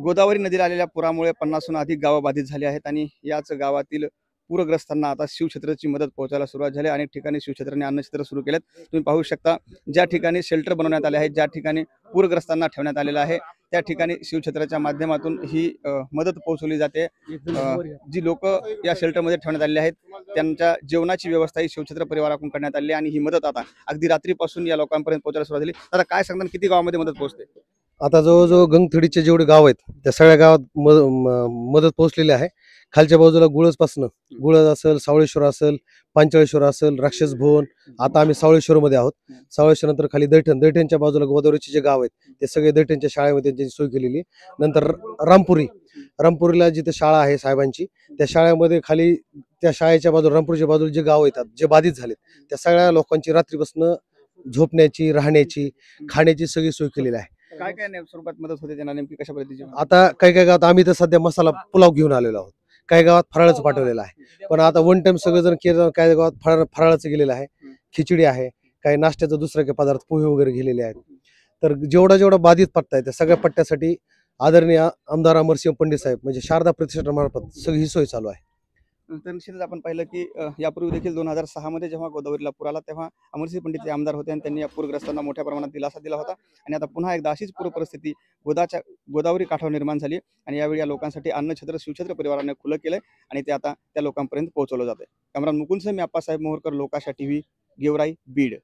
गोदावरी नदीला आलेल्या पुरामुळे 50हून अधिक गावं बाधित झाली आहेत आणि याच गावातील पूरग्रस्तांना आता शिवछत्रची मदत पोहोचायला सुरुवात झाली। अनेक ठिकाणी शिवछत्रने अन्नछत्र सुरू केलेत। तुम्ही पाहू शकता ज्या ठिकाणी शेल्टर बनवण्यात आले आहेत, ज्या ठिकाणी पूरग्रस्तांना ठेवण्यात आलेलं आहे, त्या ठिकाणी शिवछत्रच्या माध्यमातून ही मदत पोहोचवली जाते। जी लोक या शेल्टरमध्ये ठेवण्यात आलेले आहेत त्यांच्या जेवणाची व्यवस्था ही शिवछत्र परिवाराकडून करण्यात आली आणि ही मदत आता अगदी रात्रीपासून या लोकांपर्यंत पोहोचायला सुरुवात झाली। आता काय सांगतात किती गावामध्ये मदत पोहोचते? आता जवळजवळ गंगथडीचे जेवढे गाव आहेत त्या सगळ्या गावात मदत पोहोचलेली आहे। खालच्या बाजूला गुळजपासनं गुळज असेल, सावळेश्वर असेल, पांचाळेश्वर असेल, राक्षस भुवन, आता आम्ही सावळेश्वरमध्ये आहोत। सावळेश्वर नंतर खाली दैठण, दैठणच्या बाजूला गोदावरीचे जे गाव आहेत ते सगळे दैठणच्या शाळेमध्ये त्यांची सोय केलेली। नंतर रामपुरीला जिथे शाळा आहे साहेबांची, त्या शाळेमध्ये खाली त्या शाळेच्या बाजूला रामपूरच्या बाजूला जे गाव येतात जे बाधित झालेत त्या सगळ्या लोकांची रात्रीपासून झोपण्याची, राहण्याची, खाण्याची सगळी सोय केलेली आहे। काय काय स्वरूपात मदत होते त्यांना नेमकी कशा पद्धतीची? आता काही काही गावात आम्ही तर सध्या मसाला पुलाव घेऊन आलेलो आहोत, काही गावात फराळाचं पाठवलेलं आहे। पण आता वन टाइम सगळेजण केलं, काही गावात फराळाचं गेलेलं आहे, खिचडी आहे, काही नाश्त्याचं दुसरं काही पदार्थ पोहे वगैरे गेलेले आहेत। तर जेवढा बाधित पट्टा आहे त्या सगळ्या पट्ट्यासाठी आदरणीय आमदार अमरसिंह पंडित साहेब म्हणजे शारदा प्रतिष्ठानामार्फत सगळी ही सोय चालू आहे। तर निश्चितच आपण पाहिलं की यापूर्वी देखील 2006 मध्ये जेव्हा गोदावरीला पूर आला तेव्हा अमरसिंह पंडित हे आमदार होते आणि त्यांनी या पूरग्रस्तांना मोठ्या प्रमाणात दिलासा दिला होता। आणि आता पुन्हा एकदा अशीच पूर परिस्थिती गोदावरी काठावर निर्माण झाली आणि यावेळी या लोकांसाठी अन्नछत्र शिवछत्र परिवाराने खुलं केलंय आणि ते आता त्या लोकांपर्यंत पोहोचवलं जाते। कॅमेरामन मुकुंद मी आप्पासाहेब मोहोरकर, लोकाशा टीव्ही, गेवराई, बीड।